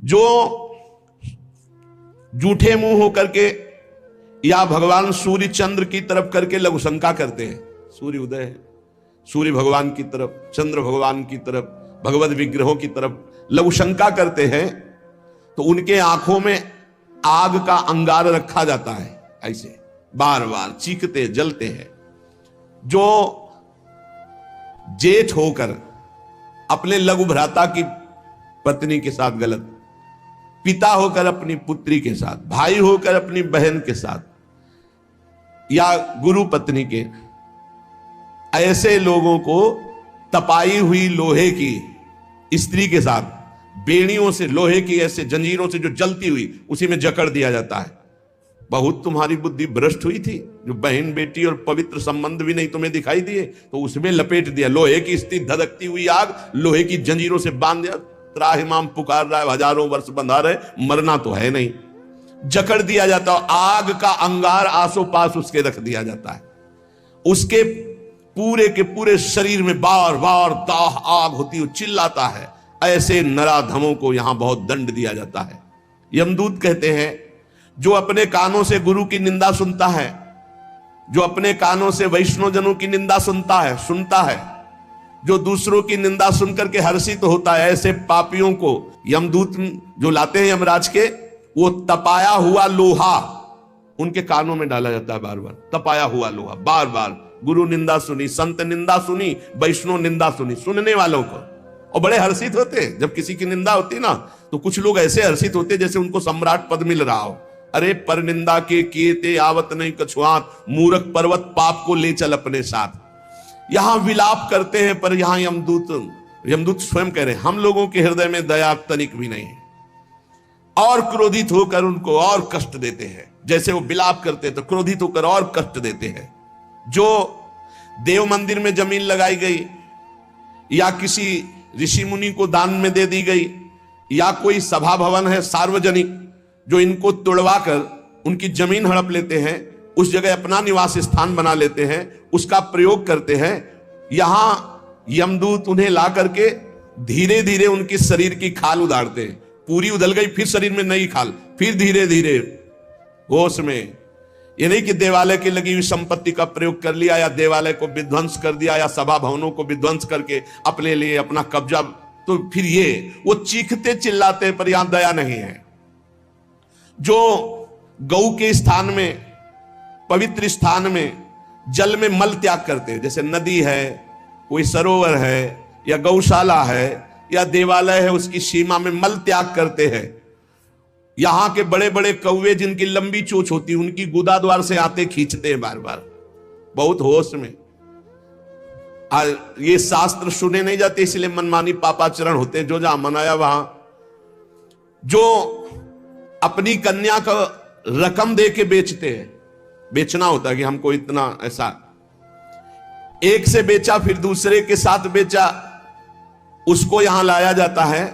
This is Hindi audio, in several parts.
जो जूठे मुंह होकर के या भगवान सूर्य चंद्र की तरफ करके लघुशंका करते हैं, सूर्य उदय है, सूर्य भगवान की तरफ, चंद्र भगवान की तरफ, भगवत विग्रहों की तरफ लघुशंका करते हैं, तो उनके आंखों में आग का अंगार रखा जाता है, ऐसे बार बार चीखते जलते हैं। जो जेठ होकर अपने लघु भ्राता की पत्नी के साथ गलत, पिता होकर अपनी पुत्री के साथ, भाई होकर अपनी बहन के साथ, या गुरु पत्नी के, ऐसे लोगों को तपाई हुई लोहे की स्त्री के साथ बेड़ियों से, लोहे की ऐसे जंजीरों से जो जलती हुई, उसी में जकड़ दिया जाता है। बहुत तुम्हारी बुद्धि भ्रष्ट हुई थी, जो बहन बेटी और पवित्र संबंध भी नहीं तुम्हें दिखाई दिए, तो उसमें लपेट दिया। लोहे की स्त्री, धधकती हुई आग, लोहे की जंजीरों से बांध दिया। त्राहिमाम पुकार रहा है, हजारों वर्ष बंधा रहे, मरना तो है नहीं, जकड़ दिया जाता है। आग का अंगार आसो पास उसके रख दिया जाता है। उसके पूरे के पूरे शरीर में बार बार दाह आग होती है, चिल्लाता है। ऐसे नराधमों को यहां बहुत दंड दिया जाता है। यमदूत कहते हैं, जो अपने कानों से गुरु की निंदा सुनता है, जो अपने कानों से वैष्णवजनों की निंदा सुनता है, जो दूसरों की निंदा सुनकर के हर्षित होता है, ऐसे पापियों को यमदूत जो लाते हैं यमराज के, वो तपाया हुआ लोहा उनके कानों में डाला जाता है। बार बार तपाया हुआ लोहा, बार बार। गुरु निंदा सुनी, संत निंदा सुनी, वैष्णव निंदा सुनी, सुनने वालों को, और बड़े हर्षित होते। जब किसी की निंदा होती ना, तो कुछ लोग ऐसे हर्षित होते जैसे उनको सम्राट पद मिल रहा हो। अरे पर निंदा के किए ते आवत नहीं कछुआत, मूर्ख पर्वत पाप को ले चल अपने साथ। यहां विलाप करते हैं, पर यहां यमदूत स्वयं कह रहे हैं, हम लोगों के हृदय में दया तनिक भी नहीं है, और क्रोधित होकर उनको और कष्ट देते हैं। जैसे वो विलाप करते हैं तो क्रोधित होकर और कष्ट देते हैं। जो देव मंदिर में जमीन लगाई गई, या किसी ऋषि मुनि को दान में दे दी गई, या कोई सभा भवन है सार्वजनिक, जो इनको तुड़वा कर उनकी जमीन हड़प लेते हैं, उस जगह अपना निवास स्थान बना लेते हैं, उसका प्रयोग करते हैं। यहां यमदूत उन्हें ला करके धीरे धीरे उनकी शरीर की खाल उधारते हैं। पूरी उधल गई, फिर शरीर में नई खाल, फिर धीरे धीरे होश में। ये नहीं कि देवालय की लगी हुई संपत्ति का प्रयोग कर लिया, या देवालय को विध्वंस कर दिया, या सभा भवनों को विध्वंस करके अपने लिए अपना कब्जा, तो फिर ये वो चीखते चिल्लाते, पर यहां दया नहीं है। जो गौ के स्थान में, पवित्र स्थान में जल में मल त्याग करते हैं, जैसे नदी है, कोई सरोवर है, या गौशाला है, या देवालय है, उसकी सीमा में मल त्याग करते हैं। यहां के बड़े बड़े कौवे जिनकी लंबी चोंच होती है, उनकी गुदा द्वार से आते खींचते हैं बार बार, बहुत होश में। ये शास्त्र सुने नहीं जाते, इसलिए मनमानी पापाचरण होते हैं, जो जहां मनाया वहां। जो अपनी कन्या का रकम दे के बेचते हैं, बेचना होता है कि हमको इतना, ऐसा एक से बेचा, फिर दूसरे के साथ बेचा, उसको यहां लाया जाता है,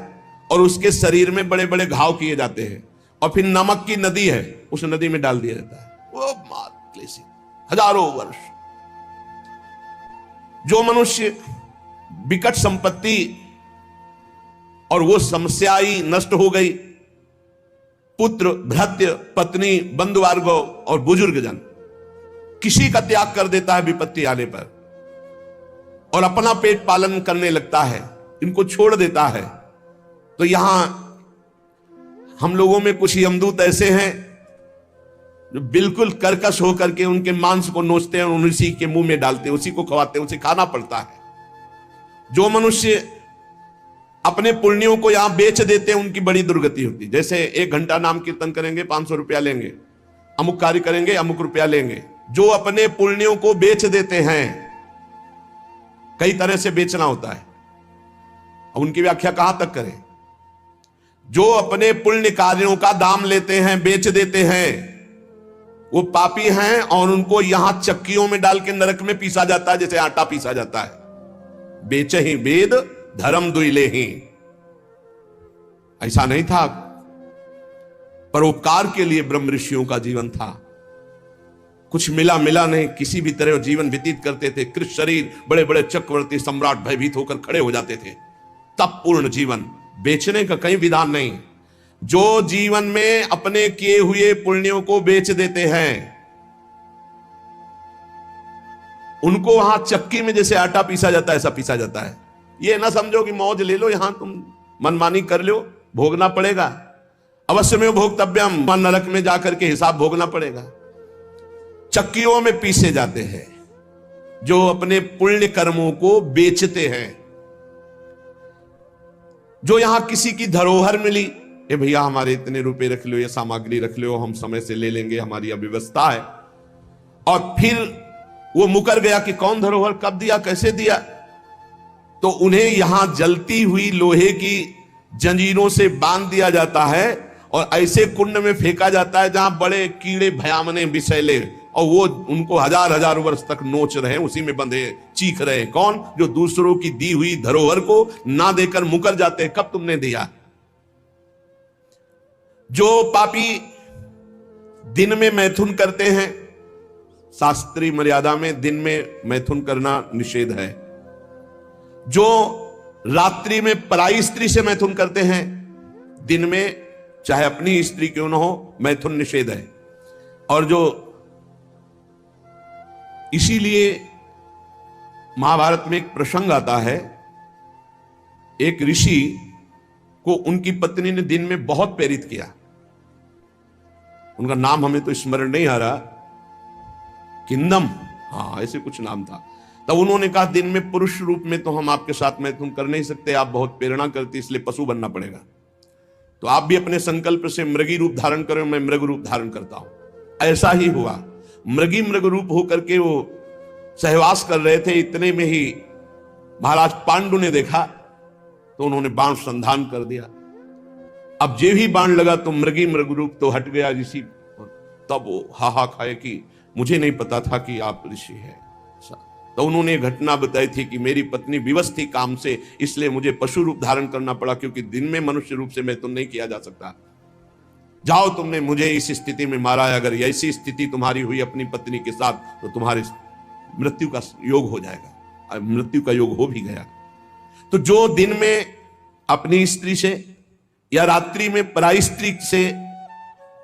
और उसके शरीर में बड़े बड़े घाव किए जाते हैं, और फिर नमक की नदी है, उस नदी में डाल दिया जाता है। वो मात क्लेशी, हजारों वर्ष। जो मनुष्य विकट संपत्ति और वो समस्याई नष्ट हो गई, पुत्र, भृत्य, पत्नी, बंधुवर्ग और बुजुर्ग जन, किसी का त्याग कर देता है विपत्ति आने पर, और अपना पेट पालन करने लगता है, इनको छोड़ देता है। तो यहां हम लोगों में कुछ यमदूत ऐसे हैं जो बिल्कुल कर्कश होकर के उनके मांस को नोचते हैं और उसी के मुंह में डालते हैं, उसी को खवाते हैं, उसे खाना पड़ता है। जो मनुष्य अपने पुण्यों को यहां बेच देते हैं, उनकी बड़ी दुर्गति होती है। जैसे 1 घंटा नाम कीर्तन करेंगे, 500 रुपया लेंगे, अमुक कार्य करेंगे, अमुक रुपया लेंगे। जो अपने पुण्यों को बेच देते हैं, कई तरह से बेचना होता है, अब उनकी व्याख्या कहां तक करें। जो अपने पुण्य कार्यों का दाम लेते हैं, बेच देते हैं, वो पापी हैं, और उनको यहां चक्कियों में डाल के नरक में पीसा जाता है, जैसे आटा पीसा जाता है। बेचे ही वेद धर्म दुइले ही, ऐसा नहीं था। परोपकार के लिए ब्रह्म ऋषियों का जीवन था। कुछ मिला नहीं, किसी भी तरह जीवन व्यतीत करते थे। कृष्ण शरीर, बड़े बड़े चक्रवर्ती सम्राट भयभीत होकर खड़े हो जाते थे। तप पूर्ण जीवन, बेचने का कहीं विधान नहीं। जो जीवन में अपने किए हुए पुण्यों को बेच देते हैं, उनको वहां चक्की में जैसे आटा पीसा जाता है ऐसा पीसा जाता है। ये ना समझो कि मौज ले लो, यहां तुम मनमानी कर लो, भोगना पड़ेगा। अवश्य में भोक्तव्यम, नरक में जाकर के हिसाब भोगना पड़ेगा। चक्कियों में पीसे जाते हैं जो अपने पुण्य कर्मों को बेचते हैं। जो यहां किसी की धरोहर मिली, ए भैया हमारे इतने रुपए रख लो, ये सामग्री रख लो, हम समय से ले लेंगे, हमारी अव्यवस्था है, और फिर वो मुकर गया कि कौन धरोहर कब दिया कैसे दिया, तो उन्हें यहां जलती हुई लोहे की जंजीरों से बांध दिया जाता है और ऐसे कुंड में फेंका जाता है जहां बड़े कीड़े भयामने विषैले, और वो उनको हजार हजार वर्ष तक नोच रहे हैं, उसी में बंधे चीख रहे हैं। कौन? जो दूसरों की दी हुई धरोहर को ना देकर मुकर जाते हैं, कब तुमने दिया। जो पापी दिन में मैथुन करते हैं, शास्त्रीय मर्यादा में दिन में मैथुन करना निषेध है। जो रात्रि में पराई स्त्री से मैथुन करते हैं, दिन में चाहे अपनी स्त्री क्यों ना हो, मैथुन निषेध है। और जो इसीलिए महाभारत में एक प्रसंग आता है, एक ऋषि को उनकी पत्नी ने दिन में बहुत प्रेरित किया। उनका नाम हमें तो स्मरण नहीं आ रहा, किंदम, हाँ ऐसे कुछ नाम था। तब उन्होंने कहा दिन में पुरुष रूप में तो हम आपके साथ मैथुन कर नहीं सकते, आप बहुत प्रेरणा करती, इसलिए पशु बनना पड़ेगा। तो आप भी अपने संकल्प से मृगी रूप धारण करो, मैं मृग रूप धारण करता हूं। ऐसा ही हुआ, मृग रूप होकर के वो सहवास कर रहे थे। इतने में ही महाराज पांडु ने देखा तो उन्होंने बाण संधान कर दिया। अब जे ही बाण लगा तो मृग रूप तो हट गया ऋषि। तब वो हाहा खाए कि मुझे नहीं पता था कि आप ऋषि हैं। तो उन्होंने घटना बताई थी कि मेरी पत्नी विवश थी काम से, इसलिए मुझे पशु रूप धारण करना पड़ा, क्योंकि दिन में मनुष्य रूप से मैथुन नहीं किया जा सकता। जाओ, तुमने मुझे इस स्थिति में मारा है, अगर ऐसी स्थिति तुम्हारी हुई अपनी पत्नी के साथ तो तुम्हारी मृत्यु का योग हो जाएगा। मृत्यु का योग हो भी गया। तो जो दिन में अपनी स्त्री से या रात्रि में पराई स्त्री से,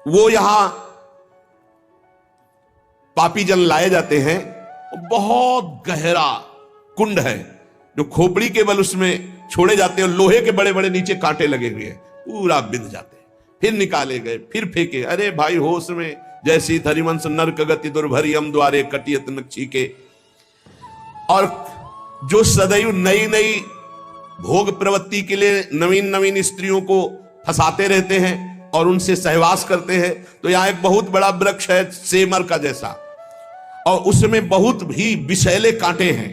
वो यहां पापी जन लाए जाते हैं। बहुत गहरा कुंड है जो खोपड़ी के बल उसमें छोड़े जाते हैं, और लोहे के बड़े बड़े नीचे कांटे लगे हुए हैं, पूरा बिंध जाते हैं। फिर निकाले गए, फिर फेंके। अरे भाई होश में जैसी धरिवंश नरक गति दुर्भरियम द्वारे कटियत नक्षी के। और जो सदैव नई नई भोग प्रवृत्ति के लिए नवीन नवीन स्त्रियों को फंसाते रहते हैं और उनसे सहवास करते हैं, तो यहां एक बहुत बड़ा वृक्ष है सेमर का जैसा, और उसमें बहुत भी विषैले कांटे हैं।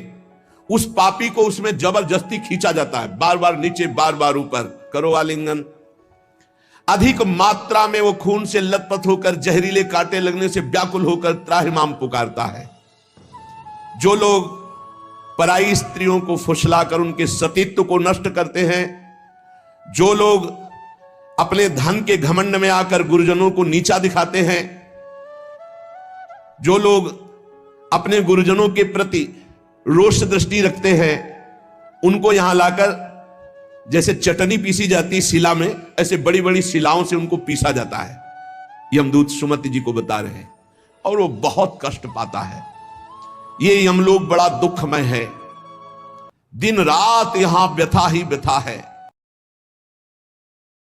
उस पापी को उसमें जबरदस्ती खींचा जाता है, बार बार नीचे बार बार ऊपर, करो आलिंगन। अधिक मात्रा में वो खून से लथपथ होकर जहरीले कांटे लगने से व्याकुल होकर त्राहिमाम पुकारता है। जो लोग पराई स्त्रियों को फुसलाकर उनके सतीत्व को नष्ट करते हैं, जो लोग अपने धन के घमंड में आकर गुरुजनों को नीचा दिखाते हैं, जो लोग अपने गुरुजनों के प्रति रोष दृष्टि रखते हैं, उनको यहां लाकर जैसे चटनी पीसी जाती शिला में, ऐसे बड़ी बड़ी शिलाओं से उनको पीसा जाता है। यमदूत सुमति जी को बता रहे हैं, और वो बहुत कष्ट पाता है। ये यमलोक बड़ा दुखमय है, दिन रात यहां व्यथा ही व्यथा है।